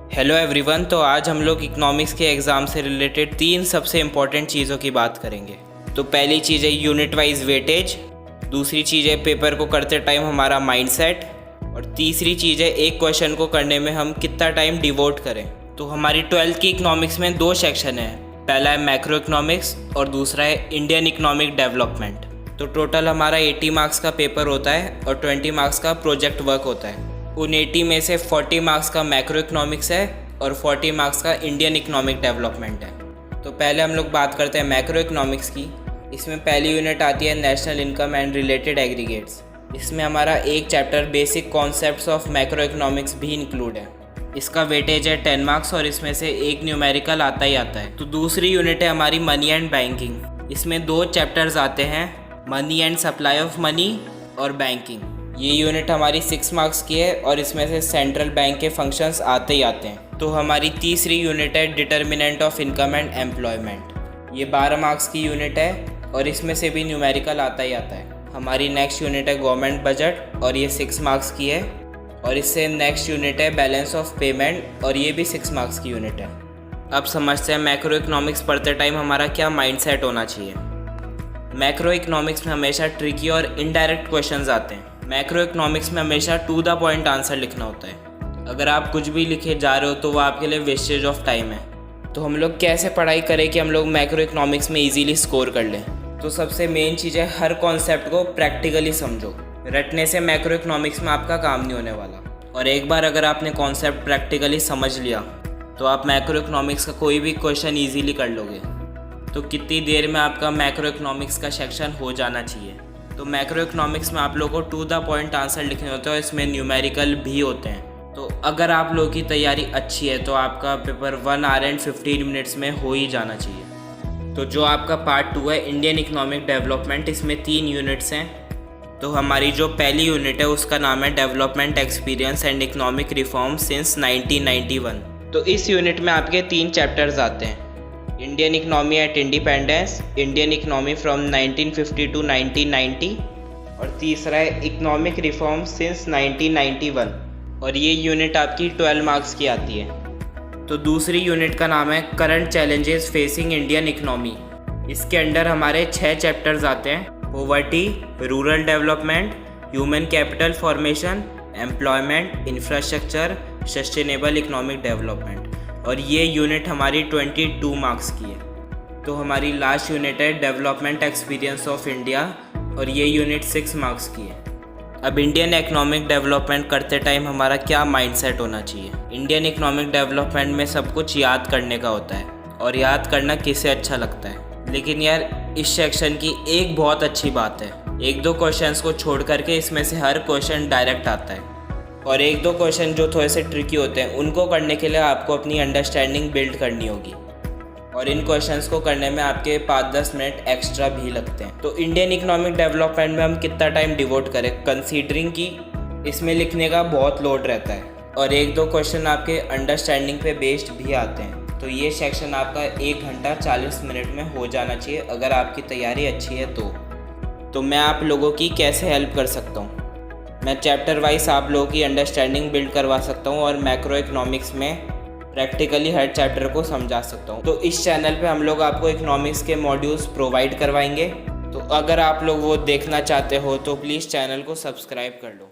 Hello everyone. तो आज हम लोग इकोनॉमिक्स के एग्ज़ाम से रिलेटेड 3 सबसे इम्पॉर्टेंट चीज़ों की बात करेंगे। तो पहली चीज़ है यूनिट वाइज वेटेज, दूसरी चीज़ है पेपर को करते टाइम हमारा माइंडसेट, और तीसरी चीज़ है एक क्वेश्चन को करने में हम कितना टाइम डिवोट करें। तो हमारी 12th की इकोनॉमिक्स में 2 सेक्शन है, पहला है मैक्रो इकोनॉमिक्स और दूसरा है इंडियन इकोनॉमिक डेवलपमेंट। तो टोटल हमारा 80 मार्क्स का पेपर होता है और 20 मार्क्स का प्रोजेक्ट वर्क होता है। उन 80 में से 40 मार्क्स का मैक्रो इकोनॉमिक्स है और 40 मार्क्स का इंडियन इकोनॉमिक डेवलपमेंट है। तो पहले हम लोग बात करते हैं मैक्रो इकोनॉमिक्स की। इसमें पहली यूनिट आती है national income and related aggregates. इसमें हमारा एक chapter basic concepts of macro economics भी इंक्लूड है। इसका वेटेज है 10 मार्क्स और इसमें से एक न्यूमेरिकल आता ही आता है। तो दूसरी यूनिट है हमारी मनी एंड बैंकिंग। इसमें 2 चैप्टर्स आते हैं, money and supply of money और बैंकिंग। ये यूनिट हमारी 6 मार्क्स की है और इसमें से सेंट्रल बैंक के फंक्शंस आते ही आते हैं। तो हमारी तीसरी यूनिट है determinant of income and employment. ये 12 मार्क्स की यूनिट है और इसमें से भी न्यूमेरिकल आता ही आता है। हमारी नेक्स्ट यूनिट है गवर्नमेंट बजट और ये 6 मार्क्स की है, और इससे नेक्स्ट यूनिट है बैलेंस ऑफ पेमेंट और ये भी 6 मार्क्स की यूनिट है। अब समझते हैं मैक्रो इकोनॉमिक्स पढ़ते टाइम हमारा क्या माइंडसेट होना चाहिए। मैक्रो इकोनॉमिक्स में हमेशा ट्रिकी और इनडायरेक्ट क्वेश्चंस आते हैं। मैक्रो इकोनॉमिक्स में हमेशा टू द पॉइंट आंसर लिखना होता है। अगर आप कुछ भी लिखे जा रहे हो तो वो आपके लिए वेस्टेज ऑफ टाइम है। तो हम लोग कैसे पढ़ाई करें कि हम लोग मैक्रो इकोनॉमिक्स में इजीली स्कोर कर लें। तो सबसे मेन चीज़ है हर कॉन्सेप्ट को प्रैक्टिकली समझो। रटने से मैक्रो इकोनॉमिक्स में आपका काम नहीं होने वाला। और एक बार अगर आपने कॉन्सेप्ट प्रैक्टिकली समझ लिया तो आप मैक्रो इकोनॉमिक्स का कोई भी क्वेश्चन ईजीली कर लोगे। तो कितनी देर में आपका मैक्रो इकोनॉमिक्स का सेक्शन हो जाना चाहिए। तो मैक्रो इकोनॉमिक्स में आप लोगों को टू द पॉइंट आंसर लिखने होते हैं और इसमें न्यूमेरिकल भी होते हैं। तो अगर आप लोगों की तैयारी अच्छी है तो आपका पेपर 1 आवर एंड 15 मिनट्स में हो ही जाना चाहिए। तो जो आपका पार्ट 2 है इंडियन इकोनॉमिक डेवलपमेंट, इसमें 3 यूनिट्स हैं। तो हमारी जो पहली यूनिट है उसका नाम है development experience and economic reform since 1991। तो इस यूनिट में आपके 3 चैप्टर्स आते हैं, Indian economy at independence, Indian economy from 1950 to 1990 और तीसरा है इकोनॉमिक रिफॉर्म सिंस 1991। और ये यूनिट आपकी 12 मार्क्स की आती है। तो दूसरी यूनिट का नाम है current challenges facing Indian economy. इसके अंडर हमारे 6 चैप्टर्स आते हैं, poverty, rural development, human capital formation, employment, infrastructure, sustainable economic development. और ये यूनिट हमारी 22 मार्क्स की है। तो हमारी लास्ट यूनिट है डेवलपमेंट एक्सपीरियंस ऑफ इंडिया और ये यूनिट 6 मार्क्स की है। अब इंडियन इकोनॉमिक डेवलपमेंट करते टाइम हमारा क्या माइंडसेट होना चाहिए। इंडियन इकोनॉमिक डेवलपमेंट में सब कुछ याद करने का होता है और याद करना किसे अच्छा लगता है। लेकिन यार इस सेक्शन की एक बहुत अच्छी बात है, 1-2 क्वेश्चंस को छोड़ करके इसमें से हर क्वेश्चन डायरेक्ट आता है। और 1-2 क्वेश्चन जो थोड़े से ट्रिकी होते हैं उनको करने के लिए आपको अपनी अंडरस्टैंडिंग बिल्ड करनी होगी, और इन क्वेश्चंस को करने में आपके 5-10 मिनट एक्स्ट्रा भी लगते हैं। तो इंडियन इकोनॉमिक डेवलपमेंट में हम कितना टाइम डिवोट करें, कंसीडरिंग कि इसमें लिखने का बहुत लोड रहता है और 1-2 क्वेश्चन आपके अंडरस्टैंडिंग पे बेस्ड भी आते हैं। तो ये सेक्शन आपका 1 घंटा 40 मिनट में हो जाना चाहिए अगर आपकी तैयारी अच्छी है तो मैं आप लोगों की कैसे हेल्प कर सकता हूँ। मैं चैप्टर वाइज आप लोगों की अंडरस्टैंडिंग बिल्ड करवा सकता हूँ और मैक्रो इकोनॉमिक्स में प्रैक्टिकली हर चैप्टर को समझा सकता हूँ। तो इस चैनल पे हम लोग आपको इकोनॉमिक्स के मॉड्यूल्स प्रोवाइड करवाएंगे। तो अगर आप लोग वो देखना चाहते हो तो प्लीज़ चैनल को सब्सक्राइब कर लो।